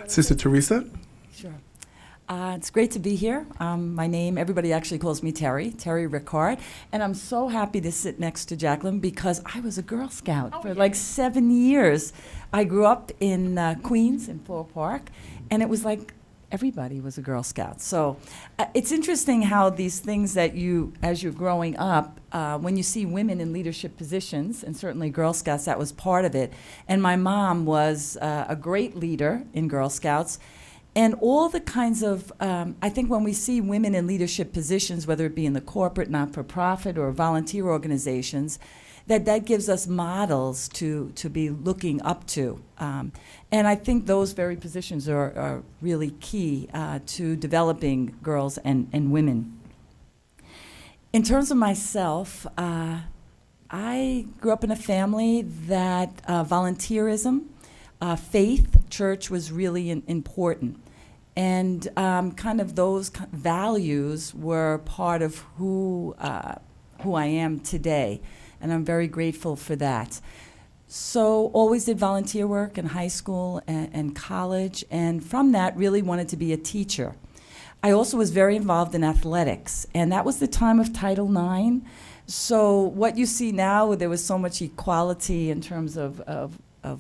Sister Theresa? Sure. It's great to be here. My name, everybody actually calls me Terry Rickard, and I'm so happy to sit next to Jacqueline because I was a Girl Scout for like 7 years. I grew up in Queens, in Floral Park, and it was like everybody was a Girl Scout. So it's interesting how these things that you, as you're growing up, when you see women in leadership positions, and certainly Girl Scouts, that was part of it. And my mom was a great leader in Girl Scouts. And all the kinds of, I think when we see women in leadership positions, whether it be in the corporate, not-for-profit, or volunteer organizations, that gives us models to be looking up to. And I think those very positions are really key to developing girls and women. In terms of myself, I grew up in a family that volunteerism, faith, church was really important. And kind of those values were part of who I am today. And I'm very grateful for that. So always did volunteer work in high school and college, and from that really wanted to be a teacher. I also was very involved in athletics, and that was the time of Title IX. So what you see now, there was so much equality in terms of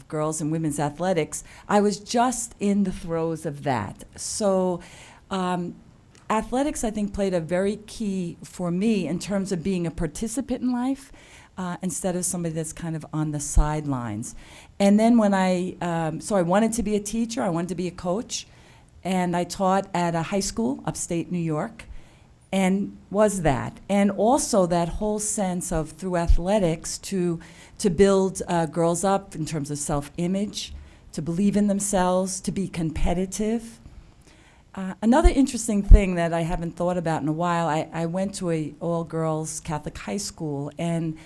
girls and women's athletics. I was just in the throes of that. So athletics, I think, played a very key for me in terms of being a participant in life, instead of somebody that's kind of on the sidelines. And then when so I wanted to be a teacher, I wanted to be a coach, and I taught at a high school, upstate New York, and was that. And also that whole sense of, through athletics, to build girls up in terms of self-image, to believe in themselves, to be competitive. Another interesting thing that I haven't thought about in a while, I went to a all-girls Catholic high school, and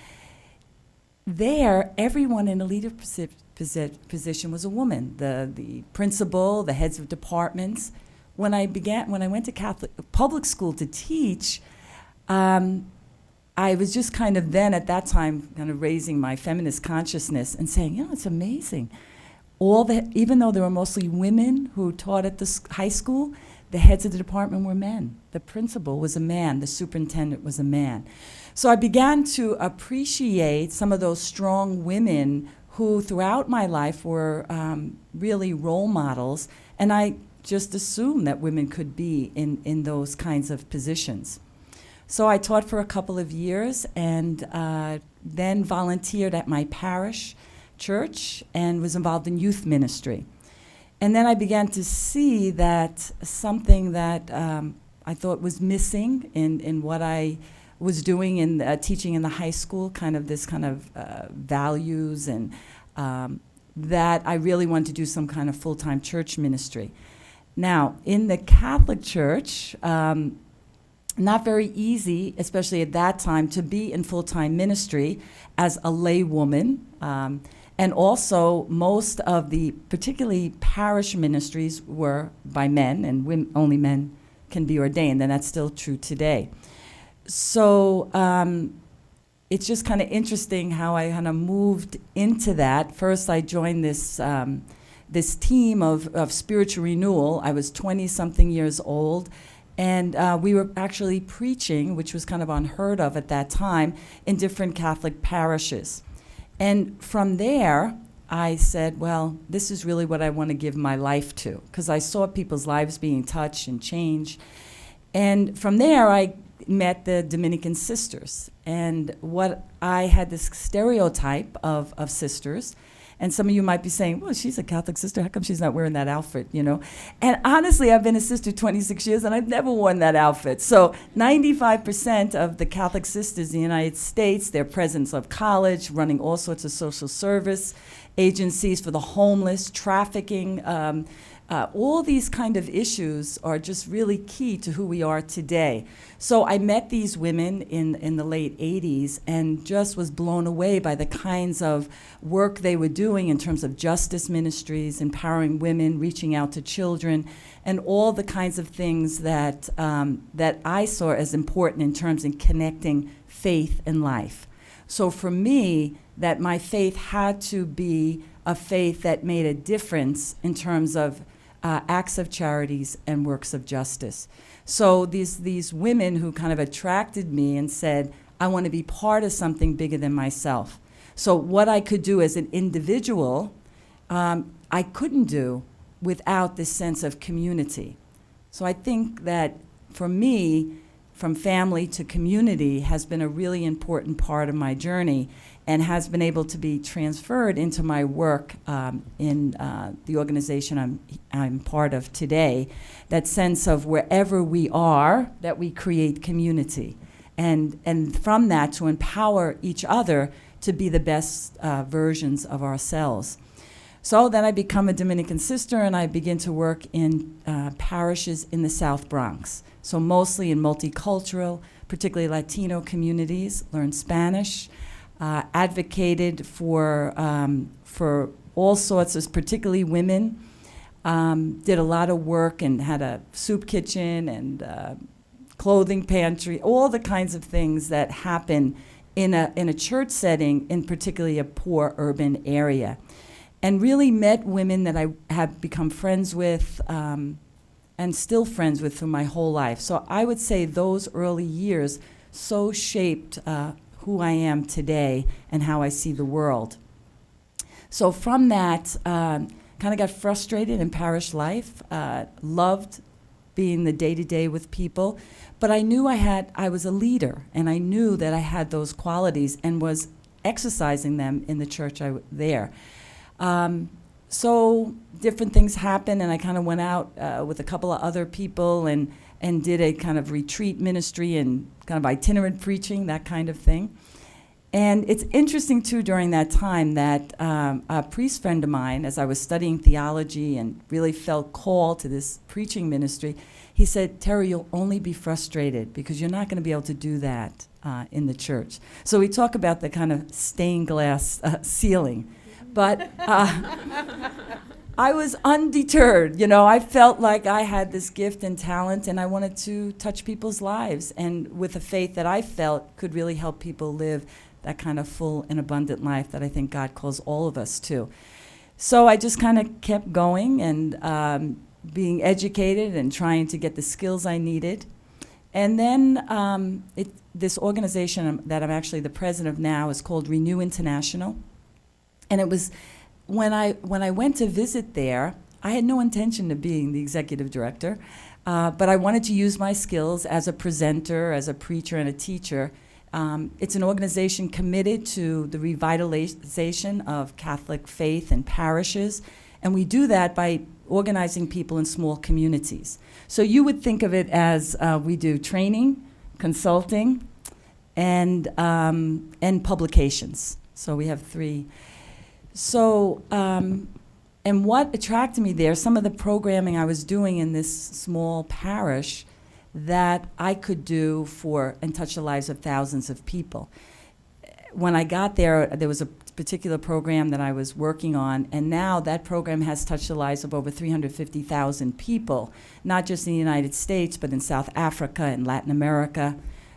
there, everyone in a leadership position was a woman. The principal, the heads of departments. When I went to Catholic public school to teach, I was just kind of then, at that time, kind of raising my feminist consciousness and saying, it's amazing. Even though there were mostly women who taught at this high school, the heads of the department were men. The principal was a man. The superintendent was a man. So I began to appreciate some of those strong women who, throughout my life, were really role models, and I just assumed that women could be in those kinds of positions. So I taught for a couple of years, and then volunteered at my parish church and was involved in youth ministry. And then I began to see that something that I thought was missing in what I was doing in teaching in the high school, kind of this kind of values, and that I really wanted to do some kind of full-time church ministry. Now, in the Catholic Church, not very easy, especially at that time, to be in full-time ministry as a lay woman. And also, most of the, particularly parish ministries, were by men, and only men can be ordained, and that's still true today. So it's just kind of interesting how I kind of moved into that. First, I joined this this team of spiritual renewal. I was 20-something years old, and we were actually preaching, which was kind of unheard of at that time, in different Catholic parishes. And from there, I said, well, this is really what I want to give my life to, because I saw people's lives being touched and changed. And from there, I met the Dominican sisters. And what I had this stereotype of sisters. And some of you might be saying, well, she's a Catholic sister. How come she's not wearing that outfit, you know? And honestly, I've been a sister 26 years, and I've never worn that outfit. So 95% of the Catholic sisters in the United States, their presence of college, running all sorts of social service agencies for the homeless, trafficking, all these kind of issues are just really key to who we are today. So I met these women in the late 80s and just was blown away by the kinds of work they were doing in terms of justice ministries, empowering women, reaching out to children, and all the kinds of things that I saw as important in terms of connecting faith and life. So for me, that my faith had to be a faith that made a difference in terms of acts of charities, and works of justice. So these women who kind of attracted me and said, I want to be part of something bigger than myself. So what I could do as an individual, I couldn't do without this sense of community. So I think that for me, from family to community has been a really important part of my journey and has been able to be transferred into my work in the organization I'm part of today. That sense of wherever we are, that we create community. And from that, to empower each other to be the best versions of ourselves. So then I become a Dominican sister, and I begin to work in parishes in the South Bronx. So mostly in multicultural, particularly Latino communities, learned Spanish, advocated for all sorts of, particularly women, did a lot of work and had a soup kitchen and clothing pantry, all the kinds of things that happen in a church setting, in particularly a poor urban area. And really met women that I have become friends with and still friends with through my whole life. So I would say those early years so shaped who I am today and how I see the world. So from that, kind of got frustrated in parish life, loved being the day-to-day with people, but I knew I was a leader, and I knew that I had those qualities and was exercising them in the church there. So different things happened, and I kind of went out with a couple of other people and did a kind of retreat ministry and kind of itinerant preaching, that kind of thing. And it's interesting, too, during that time that a priest friend of mine, as I was studying theology and really felt called to this preaching ministry, he said, Terry, you'll only be frustrated because you're not going to be able to do that in the church. So we talk about the kind of stained glass ceiling. But I was undeterred. I felt like I had this gift and talent, and I wanted to touch people's lives, and with a faith that I felt could really help people live that kind of full and abundant life that I think God calls all of us to. So I just kind of kept going and being educated and trying to get the skills I needed. And then this organization that I'm actually the president of now is called Renew International. And it was when I went to visit there, I had no intention of being the executive director, but I wanted to use my skills as a presenter, as a preacher, and a teacher. It's an organization committed to the revitalization of Catholic faith in parishes, and we do that by organizing people in small communities. So you would think of it as we do training, consulting, and publications. So we have 3. So, and what attracted me there, some of the programming I was doing in this small parish that I could do and touch the lives of thousands of people. When I got there was a particular program that I was working on, and now that program has touched the lives of over 350,000 people, not just in the United States, but in South Africa and Latin America.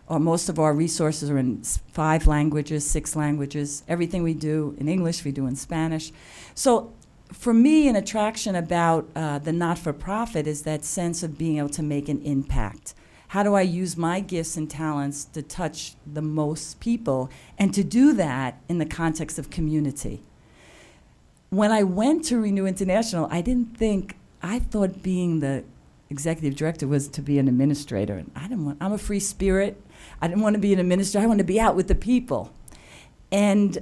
Most of our resources are in 5 languages, 6 languages. Everything we do in English, we do in Spanish. So for me, an attraction about the not-for-profit is that sense of being able to make an impact. How do I use my gifts and talents to touch the most people, and to do that in the context of community? When I went to Renew International, I thought being the executive director was to be an administrator. And I'm a free spirit. I didn't want to be an administrator. I wanted to be out with the people. And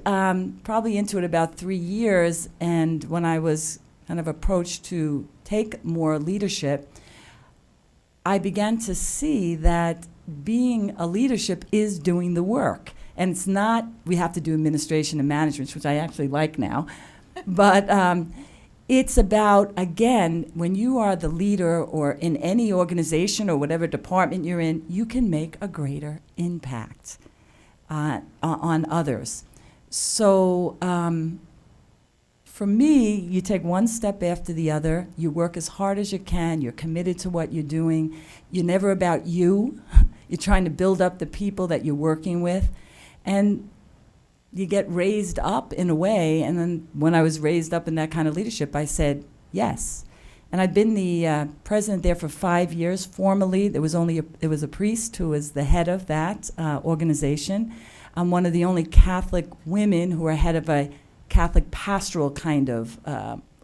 probably into it about 3 years, and when I was kind of approached to take more leadership, I began to see that being a leadership is doing the work. And it's not, we have to do administration and management, which I actually like now, but it's about, again, when you are the leader or in any organization or whatever department you're in, you can make a greater impact on others. So for me, you take one step after the other. You work as hard as you can. You're committed to what you're doing. You're never about you. You're trying to build up the people that you're working with. And you get raised up in a way. And then when I was raised up in that kind of leadership, I said yes. And I've been the president there for 5 years. Formally, there was a priest who was the head of that organization. I'm one of the only Catholic women who are head of a Catholic pastoral kind of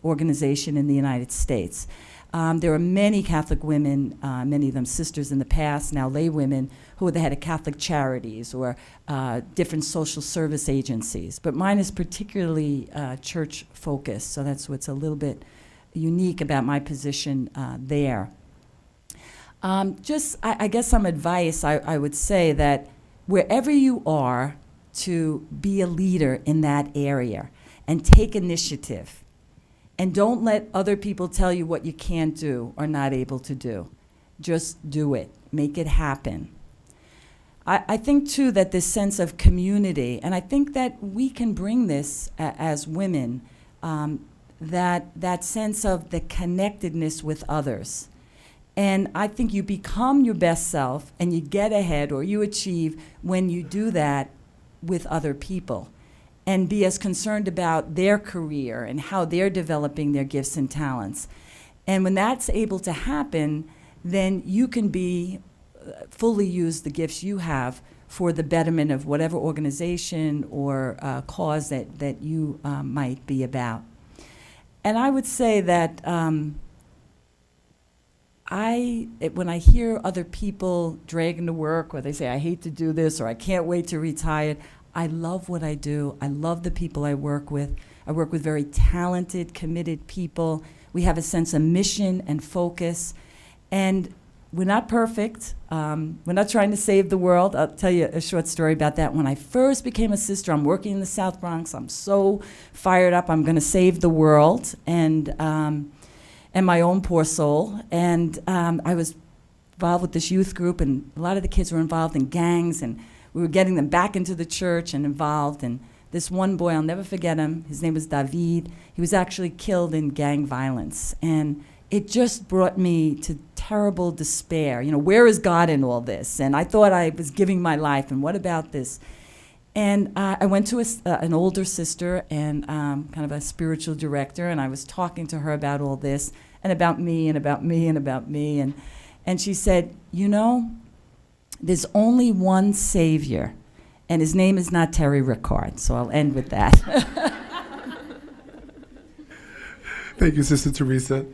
organization in the United States. There are many Catholic women, many of them sisters in the past, now lay women, who are the head of Catholic charities or different social service agencies. But mine is particularly church focused, so that's what's a little bit unique about my position there. I guess some advice I would say that wherever you are, to be a leader in that area and take initiative. And don't let other people tell you what you can't do or not able to do. Just do it. Make it happen. I think, too, that this sense of community, and I think that we can bring this as women, that sense of the connectedness with others. And I think you become your best self and you get ahead or you achieve when you do that with other people and be as concerned about their career and how they're developing their gifts and talents. And when that's able to happen, then you can be fully use the gifts you have for the betterment of whatever organization or cause that you might be about. And I would say that when I hear other people dragging to work, or they say, I hate to do this, or I can't wait to retire, I love what I do. I love the people I work with. I work with very talented, committed people. We have a sense of mission and focus. And we're not perfect. We're not trying to save the world. I'll tell you a short story about that. When I first became a sister, I'm working in the South Bronx. I'm so fired up. I'm going to save the world and my own poor soul. And I was involved with this youth group, and a lot of the kids were involved in gangs, and we were getting them back into the church and involved. And this one boy, I'll never forget him. His name was David. He was actually killed in gang violence. And it just brought me to terrible despair. You know, where is God in all this? And I thought I was giving my life, and what about this? And I went to an older sister and kind of a spiritual director, and I was talking to her about all this and about me and about me and about me. And she said, you know, there's only one Savior, and his name is not Theresa Rickard. So I'll end with that. Thank you, Sister Theresa.